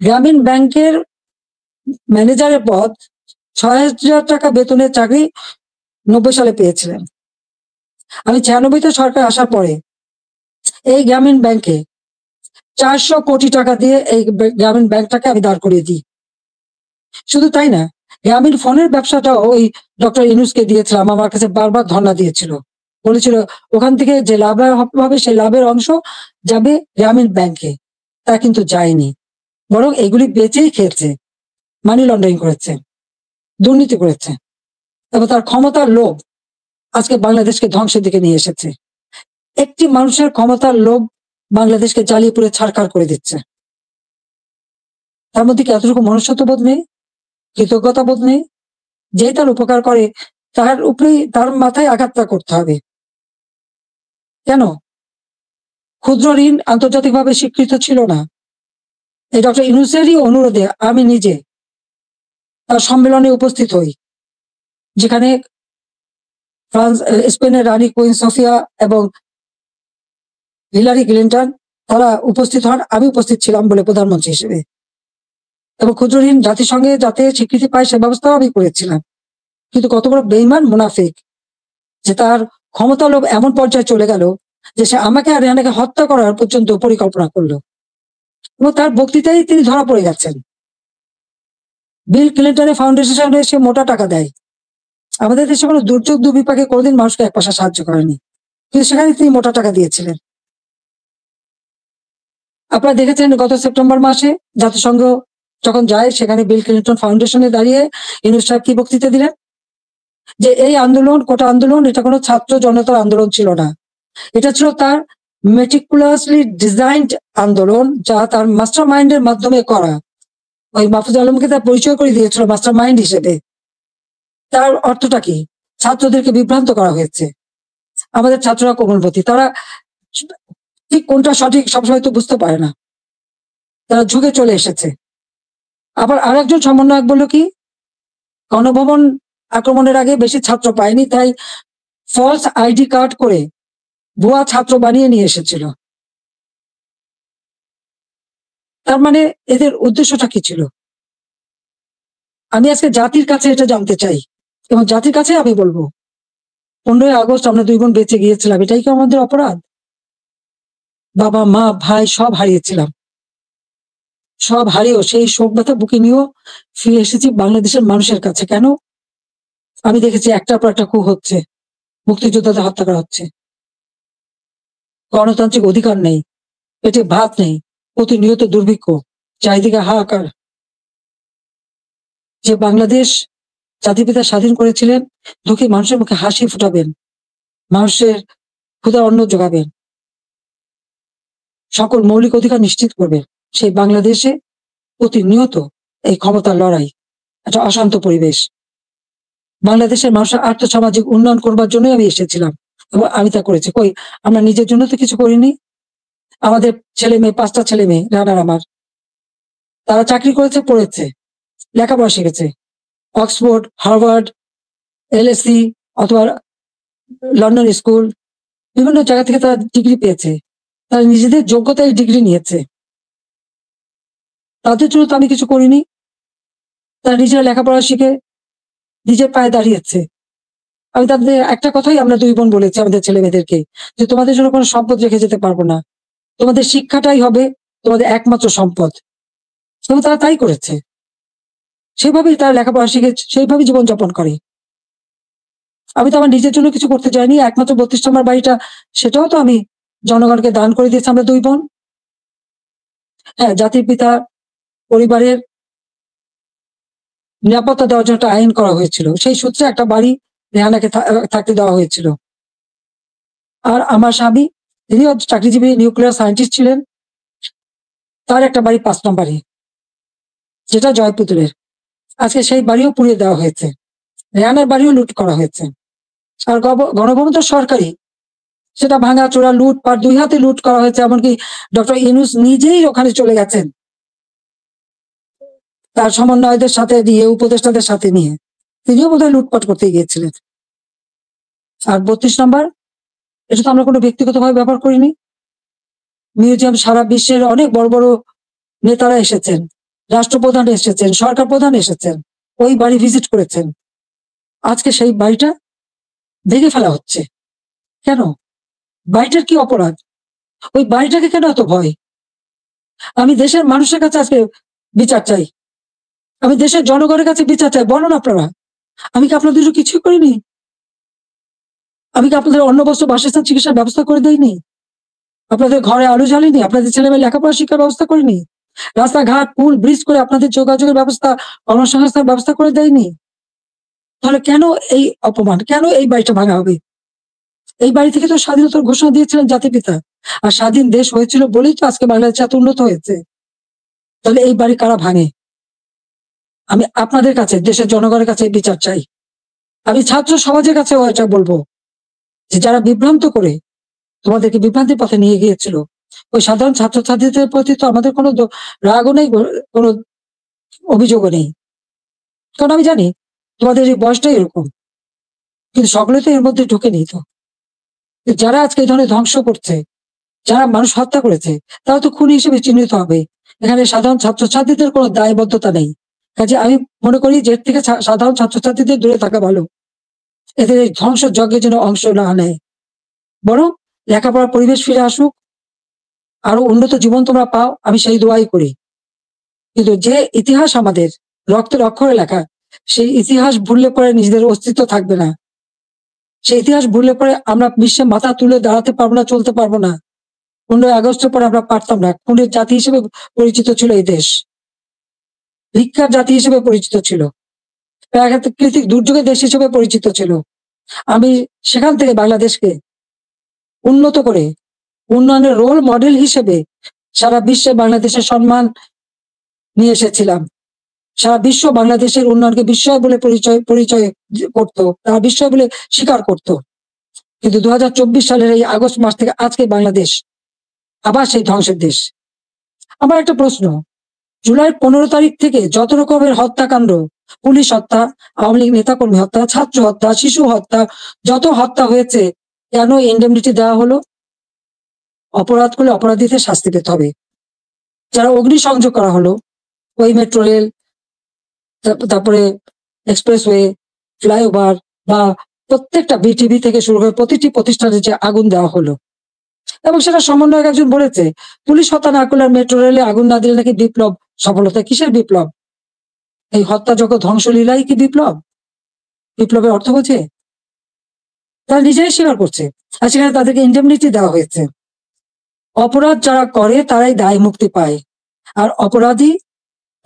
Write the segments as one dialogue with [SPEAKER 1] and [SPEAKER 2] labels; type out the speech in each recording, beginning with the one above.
[SPEAKER 1] গ্রামীণ ব্যাংকের ম্যানেজারের পদ ৬,০০০ টাকা বেতনের চাকরি ৯০ সালে পেয়েছিলেন। আমি ৯৬-তে সরকার আসার পরে এই গ্রামীণ ব্যাংকে ৪০০ কোটি টাকা দিয়ে এই গ্রামীণ ব্যাংকটাকে আমি দাঁড় করিয়ে দিই। শুধু তাই না, গ্রামীণ ফোনের ব্যবসাটাও ওই ডক্টর ইউনূসকে দিয়েছিলাম। আমার কাছে বারবার ধর্ণা দিয়েছিল, বলেছিল ওখান থেকে যে লাভ হবে সেই লাভের অংশ যাবে গ্রামীণ ব্যাংকে। তা কিন্তু যায়নি, বরং এগুলি বেচেই খেয়েছে, মানি লন্ডারিং করেছে, দুর্নীতি করেছে এবং তার ক্ষমতার লোভ আজকে বাংলাদেশকে ধ্বংসের দিকে নিয়ে এসেছে। একটি মানুষের ক্ষমতার লোভ বাংলাদেশকে জ্বালিয়ে পুড়ে ছারখার করে দিচ্ছে। তার মধ্যে কি এতটুকু মনুষ্যত্ব বোধ নেই, কৃতজ্ঞতা বোধ নেই? যে তার উপকার করে তার উপরেই তার মাথায় আঘাতটা করতে হবে কেন? ক্ষুদ্র ঋণ আন্তর্জাতিকভাবে স্বীকৃত ছিল না। এই ডক্টর ইউনূসেরই অনুরোধে আমি নিজে তার সম্মেলনে উপস্থিত হই, যেখানে স্পেনের রানী কুইন সোফিয়া এবং হিলারি ক্লিন্টন তারা উপস্থিত হন। আমি উপস্থিত ছিলাম বলে প্রধানমন্ত্রী হিসেবে, এবং ক্ষুদ্র ঋণ জাতিসংঘে যাতে স্বীকৃতি পায় সে ব্যবস্থাও আমি করেছিলাম। কিন্তু কত বড় বেইমান মুনাফিক যে তার ক্ষমতা লোভ এমন পর্যায়ে চলে গেল যে সে আমাকে আর রেহানাকে হত্যা করার পর্যন্ত পরিকল্পনা করলো, এবং তার বক্তৃতায় তিনি ধরা পড়ে গেছেন। বিল ক্লিন্টনের ফাউন্ডেশনে সে মোটা টাকা দেয়। আমাদের দেশে কোনো দুর্যোগ দুর্বিপাকে কোনোদিন মানুষকে এক পয়সা সাহায্য করেনি, কিন্তু সেখানে তিনি মোটা টাকা দিয়েছিলেন। আপনারা দেখেছেন গত সেপ্টেম্বর মাসে জাতিসংঘ যখন যায়, সেখানে বিল ক্লিন্টন ফাউন্ডেশনে দাঁড়িয়ে ইউনূস সাহেব কি বক্তৃতা দিলেন? যে এই আন্দোলন, কোটা আন্দোলন, এটা কোনো ছাত্র জনতার আন্দোলন ছিল না, এটা ছিল তার মেটিকুলাসলি ডিজাইনড আন্দোলন, যা তার মাস্টার মাইন্ডের মাধ্যমে করা। ওই মাহফুজ আলমকে তার পরিচয় করে দিয়েছিল মাস্টার মাইন্ড হিসেবে। তার অর্থটা কি? ছাত্রদেরকে বিভ্রান্ত করা হয়েছে। আমাদের ছাত্ররা কোমলমতি, তারা ঠিক কোনটা সঠিক সবসময় তো বুঝতে পারে না, তারা ঝুঁকে চলে এসেছে। আবার আরেকজন সমন্বয়ক বলল কি, গণভবন আক্রমণের আগে বেশি ছাত্র পায়নি, তাই ফলস আইডি কার্ড করে ভুয়া ছাত্র বানিয়ে নিয়ে এসেছিল। তার মানে এদের উদ্দেশ্যটা কি ছিল? আমি আজকে জাতির কাছে এটা জানতে চাই, এবং জাতির কাছে আমি বলবো, 15ই আগস্ট আমরা 2 বোন বেঁচে গিয়েছিলাম, এটাই কি আমাদের অপরাধ? বাবা মা ভাই সব হারিয়েছিলাম, সব হারিয়েও সেই শোক ব্যথা বুকে নিয়েও ফিরে এসেছি বাংলাদেশের মানুষের কাছে। কেন? আমি দেখেছি একটার পর একটা কূপ হচ্ছে, মুক্তিযোদ্ধাদের হত্যা করা হচ্ছে, গণতান্ত্রিক অধিকার নেই, পেটে ভাত নেই, প্রতিনিয়ত দুর্ভিক্ষ, চারিদিকে হাহাকার। যে বাংলাদেশ জাতিপিতা স্বাধীন করেছিলেন, দুঃখী মানুষের মুখে হাসি ফুটাবেন, মানুষের ক্ষুধার অন্ন যোগাবেন, সকল মৌলিক অধিকার নিশ্চিত করবেন, সেই বাংলাদেশে প্রতিনিয়ত এই ক্ষমতার লড়াই, একটা অশান্ত পরিবেশ। বাংলাদেশের মানুষের আর্থসামাজিক উন্নয়ন করবার জন্যই আমি এসেছিলাম, এবং আমি তা করেছি। কই, আমরা নিজের জন্য তো কিছু করিনি। আমাদের ছেলে মেয়ে, 5টা ছেলে মেয়ে, রানার আমার, তারা চাকরি করেছে, পড়েছে, লেখাপড়া শিখেছে, অক্সফোর্ড, হার্ভার্ড, এলএসসি অথবা লন্ডন স্কুল, বিভিন্ন জায়গা থেকে তারা ডিগ্রি পেয়েছে, তারা নিজেদের যোগ্যতায় ডিগ্রি নিয়েছে। তাদের জন্য তো আমি কিছু করিনি। তারা নিজেরা লেখাপড়া শিখে নিজের পায়ে দাঁড়িয়েছে। আমি তাদের একটা কথাই আমরা 2 বোন বলেছি আমাদের ছেলে মেয়েদেরকে, যে তোমাদের জন্য কোনো সম্পদ রেখে যেতে পারবো না, তোমাদের শিক্ষাটাই হবে তোমাদের একমাত্র সম্পদ। এবং তারা তাই করেছে, সেভাবেই তারা লেখাপড়া শিখে সেইভাবেই জীবনযাপন করে। আমি তো আমার নিজের জন্য কিছু করতে চাইনি। একমাত্র 32 নম্বর বাড়িটা, সেটাও তো আমি জনগণকে দান করে দিয়েছি আমরা 2 বোন। হ্যাঁ, জাতির পিতা পরিবারের নিরাপত্তা দেওয়ার জন্য একটা আইন করা হয়েছিল, সেই সূত্রে একটা বাড়ি রেহানাকে থাকতে দেওয়া হয়েছিল। আর আমার স্বামী, তিনিও চাকরিজীবী নিউক্লিয়ার সায়েন্টিস্ট ছিলেন, তার একটা বাড়ি 5 নম্বরে, যেটা জয়পুতুলের। আজকে সেই বাড়িও পুড়িয়ে দেওয়া হয়েছে, রেহানার বাড়িও লুট করা হয়েছে। আর গণভবন তো সরকারি, সেটা ভাঙা চোরা লুটপাট 2 হাতে লুট করা হয়েছে। এমনকি ডক্টর ইউনূস নিজেই ওখানে চলে গেছেন তার সমন্বয়কদের সাথে নিয়ে, উপদেষ্টাদের সাথে নিয়ে, তিনিও বোধহয় লুটপাট করতে গিয়েছিলেন। আর 32 নম্বর, এটা তো আমরা কোনো ব্যক্তিগতভাবে ব্যবহার করিনি। মিউজিয়াম, সারা বিশ্বের অনেক বড় বড় নেতারা এসেছেন, রাষ্ট্রপ্রধান এসেছেন, সরকার প্রধান এসেছেন, ওই বাড়ি ভিজিট করেছেন। আজকে সেই বাড়িটা ভেঙে ফেলা হচ্ছে কেন? বাড়িটার কি অপরাধ? ওই বাড়িটাকে কেন এত ভয়? আমি দেশের মানুষের কাছে আজকে বিচার চাই, আমি দেশের জনগণের কাছে বিচার চাই। বলুন আপনারা, আমি কি আপনাদের জন্য কিছুই করিনি? আমি কি আপনাদের অন্ন বস্ত্র বাসস্থান চিকিৎসার ব্যবস্থা করে দেইনি? আপনাদের ঘরে আলো জ্বালিনি? আপনাদের ছেলেমেয়ে লেখাপড়া শিক্ষার ব্যবস্থা করিনি? রাস্তাঘাট পুল ব্রিজ করে আপনাদের যোগাযোগের ব্যবস্থা, কর্মসংস্থানের ব্যবস্থা করে দেয়নি? তাহলে কেন এই অপমান? কেন এই বাড়িটা ভাঙা হবে? এই বাড়ি থেকে তো স্বাধীনতার ঘোষণা দিয়েছিলেন জাতির পিতা। আর স্বাধীন দেশ হয়েছিল বলেই তো আজকে বাংলাদেশ এত উন্নত হয়েছে। তাহলে এই বাড়ি কারা ভাঙে? আমি আপনাদের কাছে, দেশের জনগণের কাছে বিচার চাই। আমি ছাত্র সমাজের কাছেও এটা বলবো যে যারা বিভ্রান্ত করে তোমাদেরকে বিভ্রান্তির পথে নিয়ে গিয়েছিল, ওই সাধারণ ছাত্রছাত্রীদের প্রতি তো আমাদের কোনো রাগও নেই, কোনো অভিযোগও নেই। কারণ আমি জানি তোমাদের এই বয়সটাই এরকম, কিন্তু সকলে তো এর মধ্যে ঢুকেনি তো। যারা আজকে এই ধরনের ধ্বংস করছে, যারা মানুষ হত্যা করেছে, তারা তো খুনি হিসেবে চিহ্নিত হবে। এখানে সাধারণ ছাত্রছাত্রীদের কোনো দায়বদ্ধতা নেই। কাজে আমি মনে করি যে এর থেকে সাধারণ ছাত্রছাত্রীদের দূরে থাকা ভালো। এদের এই ধ্বংস যজ্ঞের জন্য অংশ না নেয়, বরং লেখাপড়ার পরিবেশ ফিরে আসুক, আরো উন্নত জীবন তোমরা পাও, আমি সেই দোয়াই করি। কিন্তু যে ইতিহাস আমাদের রক্তের অক্ষরে লেখা, সেই ইতিহাস ভুললে পরে নিজেদের অস্তিত্ব থাকবে না। সেই ইতিহাস ভুললে পরে আমরা বিশ্বে মাথা তুলে দাঁড়াতে পারবো না, চলতে পারবো না। 15ই আগস্টের পরে আমরা পারতাম না। খুনের জাতি হিসেবে পরিচিত ছিল এই দেশ, ভিক্ষার জাতি হিসেবে পরিচিত ছিল, প্রাকৃতিক দুর্যোগের দেশ হিসেবে পরিচিত ছিল। আমি সেখান থেকে বাংলাদেশকে উন্নত করে উন্নয়নের রোল মডেল হিসেবে সারা বিশ্বে বাংলাদেশের সম্মান নিয়ে এসেছিলাম। সারা বিশ্ব বাংলাদেশের উন্নয়নকে বিস্ময় বলে পরিচয় করতো, তারা বিস্ময় বলে স্বীকার করত। কিন্তু 2024 সালের এই আগস্ট মাস থেকে আজকে বাংলাদেশ আবার সেই ধ্বংসের দেশ। আমার একটা প্রশ্ন, জুলাই 15 তারিখ থেকে যত রকমের হত্যাকাণ্ড, পুলিশ হত্যা, আওয়ামী লীগ নেতাকর্মী হত্যা, ছাত্র হত্যা, শিশু হত্যা, যত হত্যা হয়েছে, কেন ইন্ডেমনিটি দেওয়া হলো? অপরাধ করলে অপরাধীদের শাস্তি পেতে হবে। যারা অগ্নিসংযোগ করা হলো, ওই মেট্রো রেল, তারপরে এক্সপ্রেসওয়ে, ফ্লাইওভার বা প্রত্যেকটা বিটিভি থেকে শুরু করে প্রতিটি প্রতিষ্ঠানে যে আগুন দেওয়া হলো, এবং সেটা সমন্বয়ক একজন বলেছে পুলিশ হত্যা না করলে মেট্রো রেলে আগুন না দিলে নাকি বিপ্লব সফলতা। কিসের বিপ্লব? এই হত্যা জগৎ ধ্বংসলীলাই কি বিপ্লব? বিপ্লবের অর্থ বোঝে? তারা নিজেরাই স্বীকার করছে। আর সেখানে তাদেরকে ইন্ডেমনিটি দেওয়া হয়েছে। অপরাধ যারা করে তারাই দায় মুক্তি পায়, আর অপরাধী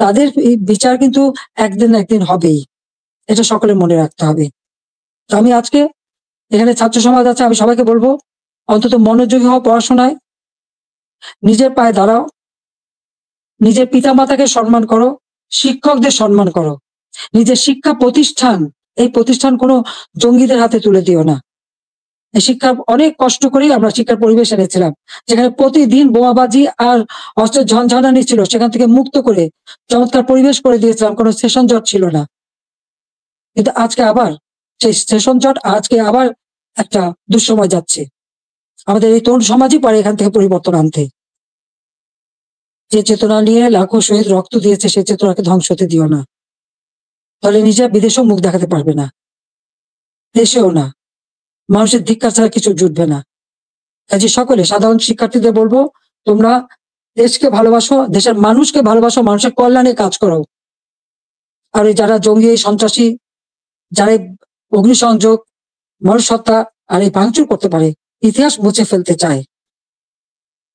[SPEAKER 1] তাদের বিচার কিন্তু একদিন না একদিন হবেই। এটা সকলে মনে রাখতে হবে। তো আমি আজকে এখানে ছাত্র সমাজ আছে, আমি সবাইকে বলবো অন্তত মনোযোগী হও পড়াশোনায়, নিজের পায়ে দাঁড়াও, নিজের পিতামাতাকে সম্মান করো, শিক্ষকদের সম্মান করো, নিজের শিক্ষা প্রতিষ্ঠান, এই প্রতিষ্ঠান কোনো জঙ্গিদের হাতে তুলে দিও না। এই শিক্ষার অনেক কষ্ট করেই আমরা শিক্ষার পরিবেশ এনেছিলাম, যেখানে প্রতিদিন বোমাবাজি আর অস্ত্রের ঝনঝনানি ছিল, সেখান থেকে মুক্ত করে চমৎকার পরিবেশ করে দিয়েছিলাম, কোনো সেশন জট ছিল না। কিন্তু আজকে আবার সেই সেশন জট, আজকে আবার একটা দুঃসময় যাচ্ছে। আমাদের এই তরুণ সমাজই পারে এখান থেকে পরিবর্তন আনতে। যে চেতনা নিয়ে লাখো শহীদ রক্ত দিয়েছে, সেই চেতনাকে ধ্বংস হতে দিও না। তাহলে নিজেরা বিদেশেও মুখ দেখাতে পারবে না, দেশেও না। মানুষের ধিক্কার ছাড়া কিছু জুটবে না। কাজে সকলে সাধারণ শিক্ষার্থীদের বলবো, তোমরা দেশকে ভালোবাসো, দেশের মানুষকে ভালোবাসো, মানুষের কল্যাণে কাজ করো। আর এই যারা জঙ্গি, সন্ত্রাসী, যারা অগ্নিসংযোগ, মানুষ হত্যা আর এই ভাঙচুর করতে পারে, ইতিহাস মুছে ফেলতে চায়,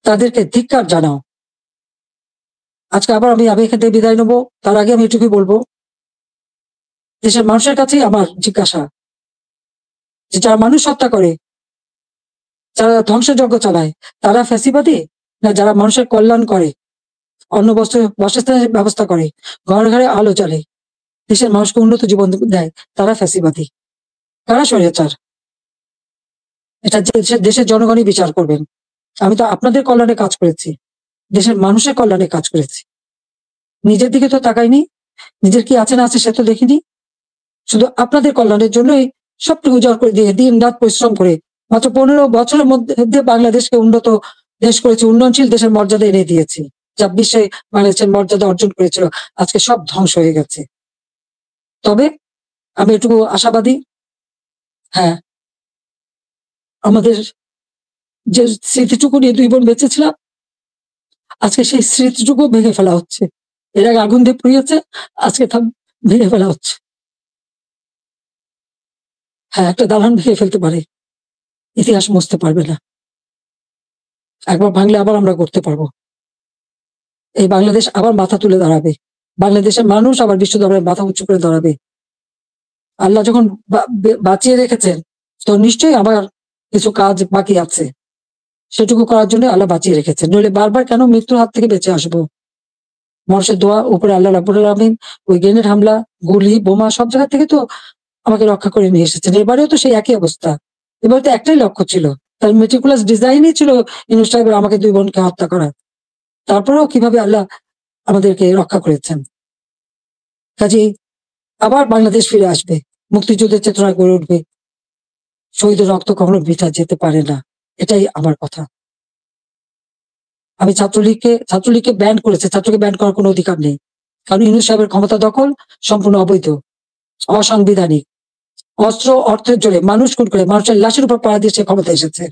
[SPEAKER 1] তাদেরকে ধিক্কার জানাও। আজকে আবার আমি এখান থেকে বিদায় নেবো। তার আগে আমি এটুকুই বলবো, দেশের মানুষের কাছেই আমার জিজ্ঞাসা যে যারা মানুষ হত্যা করে, যারা ধ্বংসযজ্ঞ চালায়, তারা ফ্যাসিবাদী, না যারা মানুষের কল্যাণ করে, অন্ন বস্ত্র বাসস্থানের ব্যবস্থা করে, ঘরে ঘরে আলো জ্বালে, দেশের মানুষকে উন্নত জীবন দেয়, তারা ফ্যাসিবাদী, কারা স্বৈরাচার? এটা দেশের জনগণই বিচার করবেন। আমি তো আপনাদের কল্যাণে কাজ করেছি, দেশের মানুষের কল্যাণে কাজ করেছি। নিজের দিকে তো তাকাইনি, নিজের কি আছে না আছে সে তো দেখিনি। শুধু আপনাদের কল্যাণের জন্যই সবটুকু উজাড় করে দিয়ে দিন রাত পরিশ্রম করে মাত্র 15 বছরের মধ্যে বাংলাদেশকে উন্নত দেশ করেছি, উন্নয়নশীল দেশের মর্যাদা এনে দিয়েছি। যা বিশ্বে বাংলাদেশের মর্যাদা অর্জন করেছিল, আজকে সব ধ্বংস হয়ে গেছে। তবে আমি এটুকু আশাবাদী, হ্যাঁ, আমাদের যে স্মৃতিটুকু নিয়ে 2 বোন বেঁচে ছিলাম, আজকে সেই স্মৃতিটুকু ভেঙে ফেলা হচ্ছে। এর আগে আগুন দিয়ে পুড়িয়েছে, আজকে তা ভেঙে ফেলা হচ্ছে। হ্যাঁ, একটা দালান ভেঙে ফেলতে পারে, ইতিহাস মুছতে পারবে না। একবার ভাঙলে আবার আমরা করতে পারবো। এই বাংলাদেশ আবার মাথা তুলে দাঁড়াবে। বাংলাদেশের মানুষ আবার বিশ্ব দরবারে মাথা উঁচু করে দাঁড়াবে। আল্লাহ যখন বাঁচিয়ে রেখেছেন, তো নিশ্চয়ই আমার কিছু কাজ বাকি আছে, সেটুকু করার জন্য আল্লাহ বাঁচিয়ে রেখেছেন। নইলে বারবার কেন মৃত্যুর হাত থেকে বেঁচে আসবো? মানুষের দোয়া, উপরে আল্লাহ রাব্বুল আলামিন ওই গ্রেনেড হামলা, গুলি, বোমা সব জায়গা থেকে তো আমাকে রক্ষা করে নিয়ে এসেছেন। এবারেও তো সেই একই অবস্থা। এবার তো একটাই লক্ষ্য ছিল, তার মেটিকুলাস ডিজাইনই ছিল ইউনূস সাহেবের আমাকে 2 বোনকে হত্যা করা। তারপরেও কিভাবে আল্লাহ আমাদেরকে রক্ষা করেছেন। কাজেই আবার বাংলাদেশ ফিরে আসবে, মুক্তিযুদ্ধের চেতনা গড়ে উঠবে। শহীদের রক্ত কখনো বৃথা যেতে পারে না, এটাই আমার কথা। আমি ছাত্রলীগকে ব্যান করেছে, ছাত্রকে ব্যান করার কোনো অধিকার নেই। কারণ ইউনূস সাহেবের ক্ষমতা দখল সম্পূর্ণ অবৈধ, অসাংবিধানিক। অস্ত্র অর্থের জোরে মানুষ খুন করে, মানুষের লাশের উপর পাড়া দিয়ে সে ক্ষমতা এসেছে।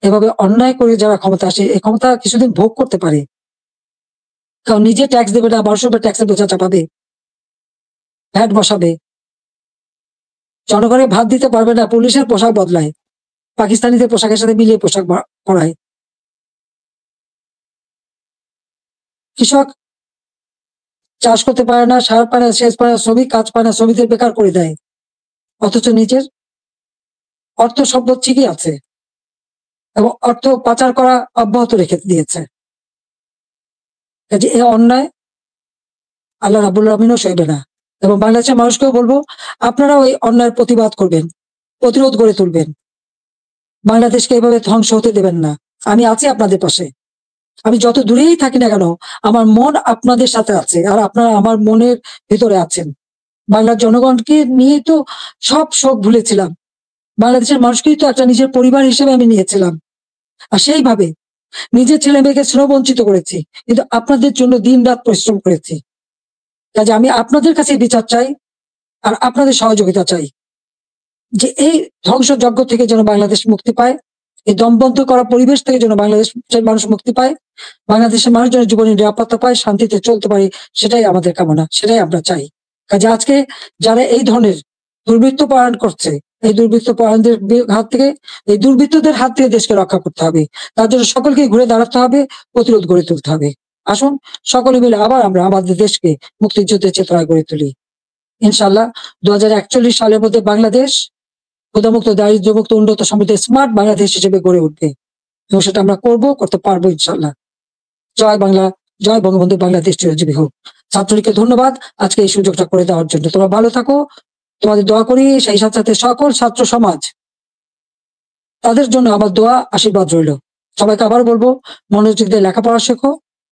[SPEAKER 1] এভাবে অন্যায় করে যারা ক্ষমতা আসে, এই ক্ষমতা কিছুদিন ভোগ করতে পারে, কারণ নিজে ট্যাক্স দেবে না, মানুষের উপর ট্যাক্সের বোঝা চাপাবে, ভ্যাট বসাবে, জনগণের ভাত দিতে পারবে না, পুলিশের পোশাক বদলায়, পাকিস্তানিদের পোশাকের সাথে মিলিয়ে পোশাক পরায়। কৃষক চাষ করতে পারে না, সার পায় না, সেচ পায় না, শ্রমিক কাজ পায় না, শ্রমিকদের বেকার করে দেয়। অথচ নিজের অর্থ সম্পদ ঠিকই আছে এবং অর্থ পাচার করা অব্যাহত রেখে দিয়েছে। কাজে এই অন্যায় আল্লাহ রাব্বুল আলামিনও সইবে না। এবং বাংলাদেশের মানুষকেও বলবো, আপনারাও এই অন্যায়ের প্রতিবাদ করবেন, প্রতিরোধ গড়ে তুলবেন। বাংলাদেশকে এভাবে ধ্বংস হতে দেবেন না। আমি আছি আপনাদের পাশে। আমি যত দূরেই থাকি না কেন, আমার মন আপনাদের সাথে আছে, আর আপনারা আমার মনের ভিতরে আছেন। বাংলার জনগণকে নিয়ে তো সব শোক ভুলেছিলাম, বাংলাদেশের মানুষকেই তো একটা নিজের পরিবার হিসেবে আমি নিয়েছিলাম। আর সেইভাবে নিজের ছেলে মেয়েকে স্নেহ বঞ্চিত করেছি, কিন্তু আপনাদের জন্য দিন রাত পরিশ্রম করেছি। কাজে আমি আপনাদের কাছে বিচার চাই, আর আপনাদের সহযোগিতা চাই, যে এই ধ্বংসযজ্ঞ থেকে যেন বাংলাদেশ মুক্তি পায়, এই দমবন্ধ করা পরিবেশ থেকে যেন বাংলাদেশের মানুষ মুক্তি পায়, বাংলাদেশের মানুষ যেন জীবনের নিরাপত্তা পায়, শান্তিতে চলতে পারে, সেটাই আমাদের কামনা, সেটাই আমরা চাই। কাজে আজকে যারা এই ধরনের দুর্বৃত্ত পরায়ণ করছে, এই দুর্বৃত্ত পরায়ণদের হাত থেকে, এই দুর্বৃত্তদের হাত থেকে দেশকে রক্ষা করতে হবে। তার জন্য সকলকে ঘুরে দাঁড়াতে হবে, প্রতিরোধ গড়ে তুলতে হবে। আসুন সকলে মিলে আবার আমরা আমাদের দেশকে মুক্তিযুদ্ধের চেতনায় গড়ে তুলি। ইনশাআল্লাহ 2041 সালের মধ্যে বাংলাদেশ ক্ষুধামুক্ত, দারিদ্র্যমুক্ত, উন্নত, সমৃদ্ধ, স্মার্ট বাংলাদেশ হিসেবে গড়ে উঠবে, এবং সেটা আমরা করতে পারবো ইনশাআল্লাহ। জয় বাংলা, জয় বঙ্গবন্ধু, বাংলাদেশ চিরজীবী হোক। ছাত্রলীগকে ধন্যবাদ আজকে এই সুযোগটা করে দেওয়ার জন্য। তোমরা ভালো থাকো, তোমাদের দোয়া করি। সেই সাথে সাথে সকল ছাত্র সমাজ, তাদের জন্য আমার দোয়া, আশীর্বাদ রইল। সবাইকে আবার বলবো, মনোযোগ দিয়ে লেখাপড়া শেখো,